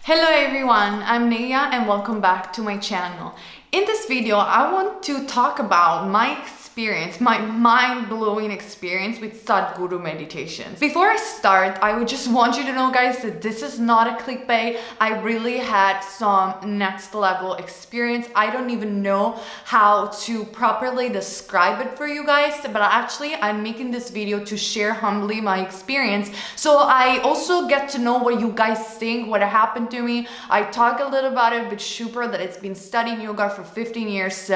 Hello everyone, I'm Neyah and welcome back to my channel. In this video, I want to talk about my experience, my mind-blowing experience with SADHGURU meditations. Before I start, I would just want you to know, guys, that this is not a clickbait. I really had some next level experience. I don't even know how to properly describe it for you guys, but actually I'm making this video to share humbly my experience. So I also get to know what you guys think, what happened to me. I talk a little about it with Shupra, that it's been studying yoga for 15 years.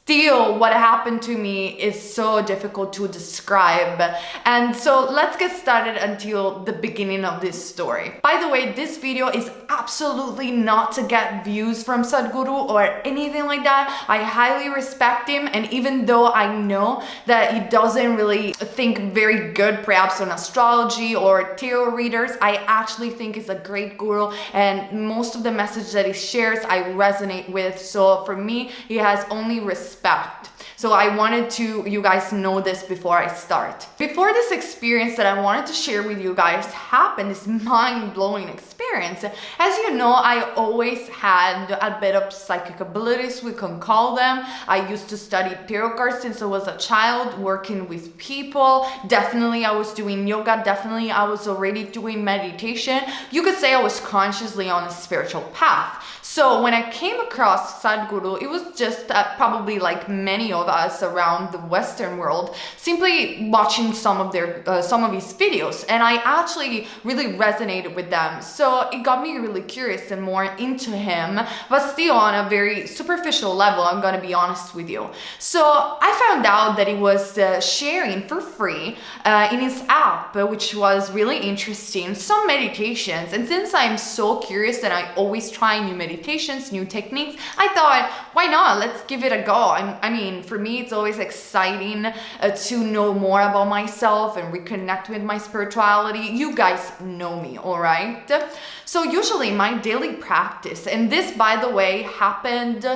Still, what happened to me is so difficult to describe. And so let's get started until the beginning of this story. By the way, this video is absolutely not to get views from SADHGURU or anything like that. I highly respect him, and even though I know that he doesn't really think very good perhaps on astrology or tarot readers, I actually think he's a great guru, and most of the message that he shares I resonate with. So for me, he has only respect. So I wanted to you guys know this before I start. Before this experience that I wanted to share with you guys happened, this mind-blowing experience. As you know, I always had a bit of psychic abilities, we can call them. I used to study tarot cards since I was a child, working with people. Definitely I was doing yoga, definitely I was already doing meditation. You could say I was consciously on a spiritual path. So when I came across SADHGURU, it was just probably like many of us around the Western world, simply watching some of his videos, and I actually really resonated with them. So it got me really curious and more into him, but still on a very superficial level, I'm gonna be honest with you. So I found out that he was sharing for free in his app, which was really interesting, some meditations. And since I'm so curious and I always try new meditations, new techniques, I thought, why not? Let's give it a go. I mean, for me, it's always exciting to know more about myself and reconnect with my spirituality. You guys know me, all right? So usually my daily practice, and this, by the way, happened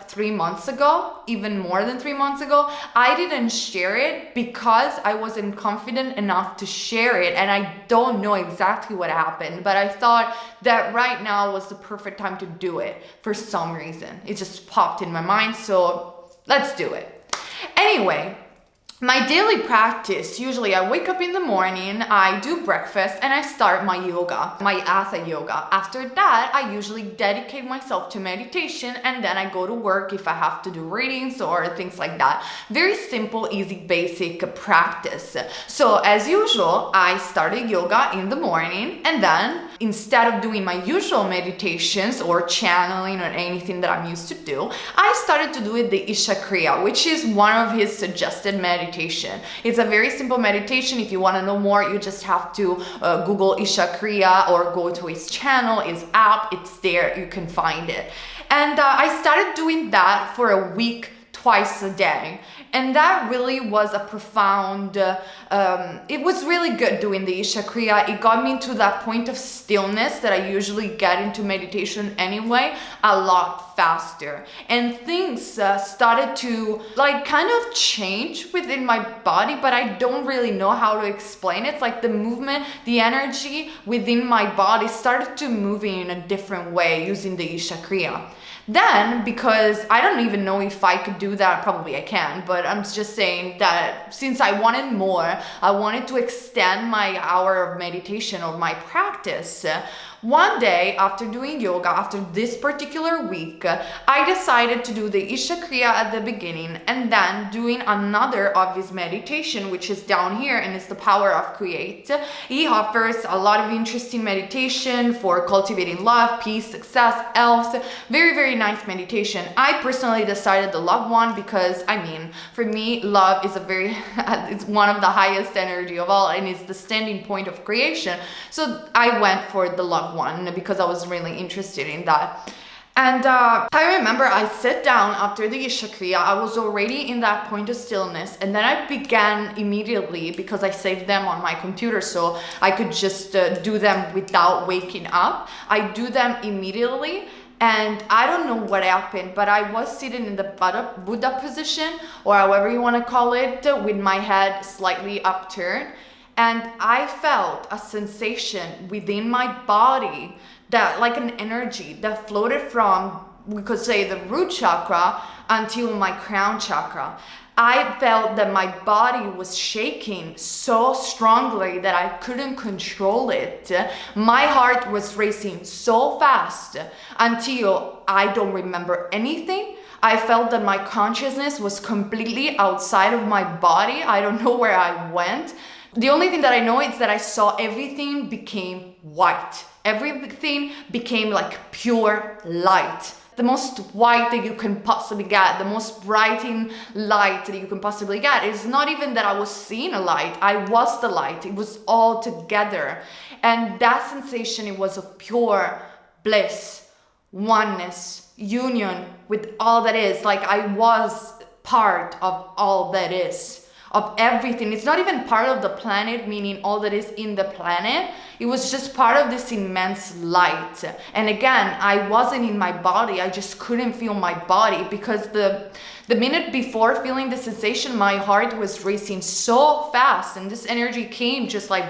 3 months ago, even more than 3 months ago. I didn't share it because I wasn't confident enough to share it, and I don't know exactly what happened, but I thought that right now was the perfect time to do it for some reason. It just popped in my mind, so let's do it. Anyway, my daily practice, usually I wake up in the morning, I do breakfast, and I start my yoga, my Hatha yoga. After that, I usually dedicate myself to meditation, and then I go to work if I have to do readings or things like that. Very simple, easy, basic practice. So as usual, I started yoga in the morning, and then instead of doing my usual meditations or channeling or anything that I'm used to do, I started to do it the Isha Kriya, which is one of his suggested meditations. It's a very simple meditation. If you want to know more, you just have to Google Isha Kriya or go to his channel, his app. It's there, you can find it. And I started doing that for a week, twice a day, and that really was a profound it was really good doing the Isha Kriya. It got me to that point of stillness that I usually get into meditation anyway a lot faster, and things started to like kind of change within my body, but I don't really know how to explain it. It's like the movement, the energy within my body started to move in a different way using the Isha Kriya. Then, because I don't even know if I could do that, probably I can, but I'm just saying that since I wanted more, I wanted to extend my hour of meditation or my practice. One day after doing yoga, after this particular week, I decided to do the Isha Kriya at the beginning and then doing another of his meditation, which is down here, and it's the power of create. He offers a lot of interesting meditation for cultivating love, peace, success, health. Very, very nice meditation. I personally decided the love one because, I mean, for me, love is it's one of the highest energy of all, and it's the standing point of creation. So I went for the love one because I was really interested in that. And I remember I sat down after the Isha Kriya. I was already in that point of stillness, and then I began immediately, because I saved them on my computer so I could just do them without waking up. I do them immediately, and I don't know what happened, but I was sitting in the Buddha position, or however you want to call it, with my head slightly upturned, and I felt a sensation within my body that like an energy that floated from, we could say, the root chakra until my crown chakra. I felt that my body was shaking so strongly that I couldn't control it. My heart was racing so fast until I don't remember anything. I felt that my consciousness was completely outside of my body. I don't know where I went. The only thing that I know is that I saw everything became white. Everything became like pure light. The most white that you can possibly get, the most brightening light that you can possibly get. It's not even that I was seeing a light, I was the light. It was all together. And that sensation, it was of pure bliss, oneness, union with all that is. Like I was part of all that is, of everything. It's not even part of the planet, meaning all that is in the planet. It was just part of this immense light. And again, I wasn't in my body. I just couldn't feel my body, because the minute before feeling the sensation, my heart was racing so fast, and this energy came just like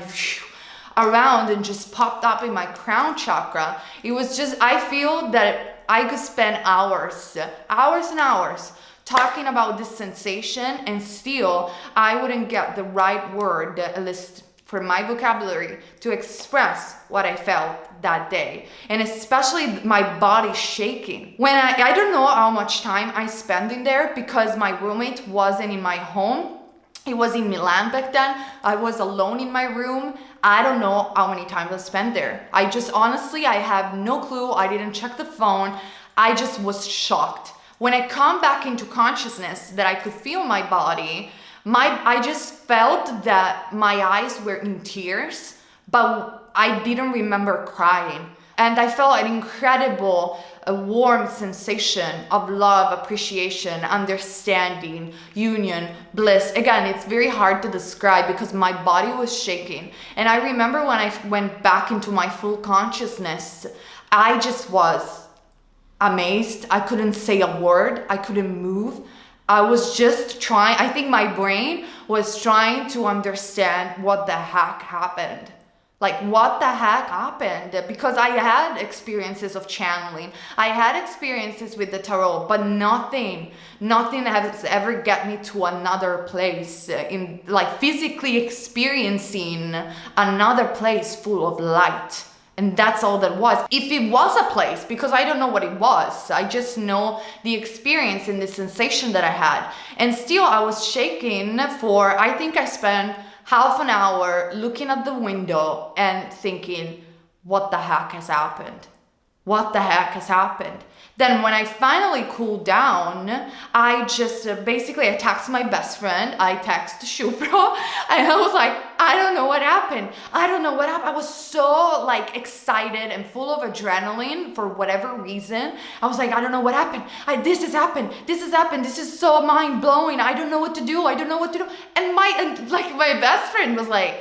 around and just popped up in my crown chakra. It was just, I feel that I could spend hours and hours talking about this sensation, and still I wouldn't get the right word, at least for my vocabulary, to express what I felt that day. And especially my body shaking. When I don't know how much time I spent in there, because my roommate wasn't in my home. He was in Milan back then. I was alone in my room. I don't know how many times I spent there. I just honestly, I have no clue. I didn't check the phone. I just was shocked. When I come back into consciousness, that I could feel my body, I just felt that my eyes were in tears, but I didn't remember crying. And I felt an incredible, warm sensation of love, appreciation, understanding, union, bliss. Again, it's very hard to describe because my body was shaking. And I remember when I went back into my full consciousness, I just was amazed. I couldn't say a word. I couldn't move. I was just trying, I think my brain was trying to understand what the heck happened. Like, what the heck happened? Because I had experiences of channeling. I had experiences with the tarot, but nothing has ever get me to another place, in like physically experiencing another place full of light. And that's all that was. If it was a place, because I don't know what it was. I just know the experience and the sensation that I had. And still I was shaking for, I think I spent half an hour looking at the window and thinking, what the heck has happened? What the heck has happened? Then when I finally cooled down, I just basically I texted my best friend, I texted Shubro, and I was like, I don't know what happened. I don't know what happened. I was so like excited and full of adrenaline for whatever reason. I was like, I don't know what happened. This has happened. This is so mind blowing. I don't know what to do. And my best friend was like,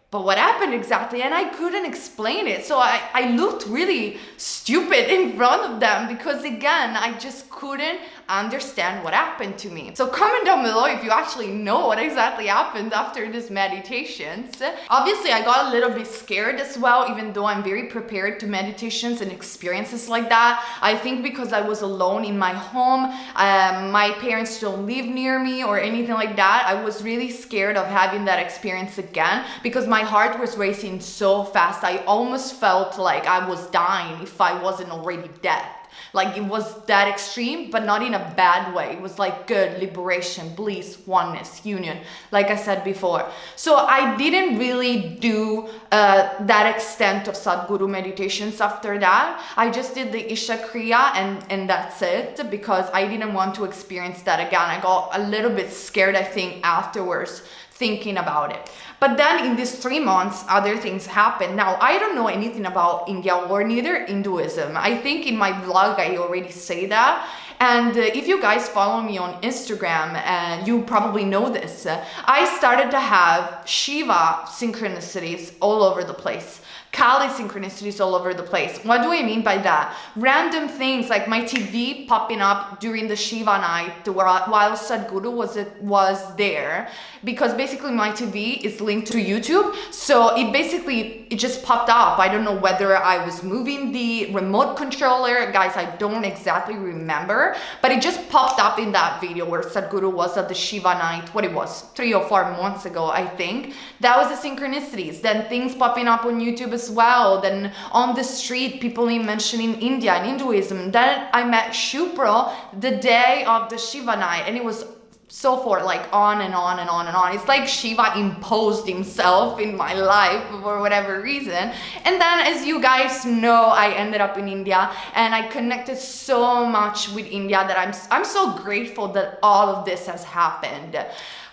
but what happened exactly? And I couldn't explain it. So I looked really stupid in front of them because, again, I just couldn't understand what happened to me. So comment down below if you actually know what exactly happened after these meditations. Obviously, I got a little bit scared as well, even though I'm very prepared to meditations and experiences like that. I think because I was alone in my home, my parents don't live near me or anything like that. I was really scared of having that experience again because my heart was racing so fast. I almost felt like I was dying if I wasn't already dead. Like, it was that extreme, but not in a bad way. It was like good liberation, bliss, oneness, union, like I said before. So I didn't really do that extent of Sadhguru meditations after that. I just did the Isha Kriya and that's it, because I didn't want to experience that again. I got a little bit scared, I think, afterwards, thinking about it. But then in these 3 months, other things happened. Now, I don't know anything about India or neither Hinduism. I think in my vlog, I already say that. And if you guys follow me on Instagram, you probably know this, I started to have Shiva synchronicities all over the place. Kali synchronicities all over the place. What do I mean by that? Random things like my TV popping up during the Shiva night while Sadhguru was there, because basically my TV is linked to YouTube. So it just popped up. I don't know whether I was moving the remote controller. Guys, I don't exactly remember, but it just popped up in that video where Sadhguru was at the Shiva night, what it was, 3 or 4 months ago, I think. That was the synchronicities. Then things popping up on YouTube as well. Then on the street, people mentioning India and Hinduism. Then I met Shupro the day of the Shiva night, and it was so forth, like on and on and on and on. It's like Shiva imposed himself in my life for whatever reason. And then, as you guys know, I ended up in India, and I connected so much with India that I'm so grateful that all of this has happened.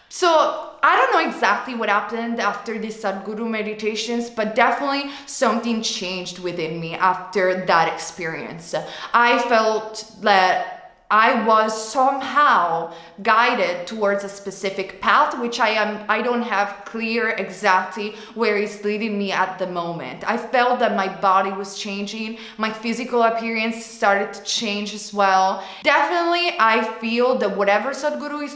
So I don't know exactly what happened after these Sadhguru meditations, but definitely something changed within me after that experience. I felt that I was somehow guided towards a specific path, which I don't have clear exactly where it's leading me at the moment. I felt that my body was changing, my physical appearance started to change as well. Definitely, I feel that whatever Sadhguru is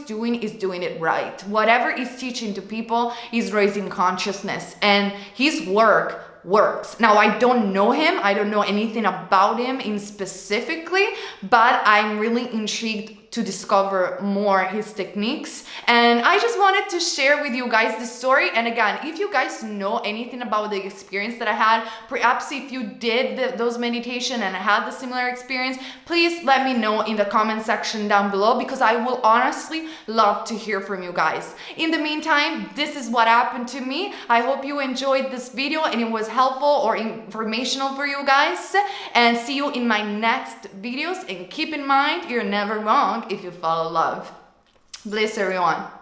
doing it right. Whatever he's teaching to people is raising consciousness, and his work works. Now, I don't know him. I don't know anything about him in specifically, but I'm really intrigued to discover more his techniques. And I just wanted to share with you guys this story. And again, if you guys know anything about the experience that I had, perhaps if you did those meditation and had the similar experience, please let me know in the comment section down below, because I will honestly love to hear from you guys. In the meantime, this is what happened to me. I hope you enjoyed this video and it was helpful or informational for you guys. And see you in my next videos. And keep in mind, you're never wrong if you follow love. Bless everyone.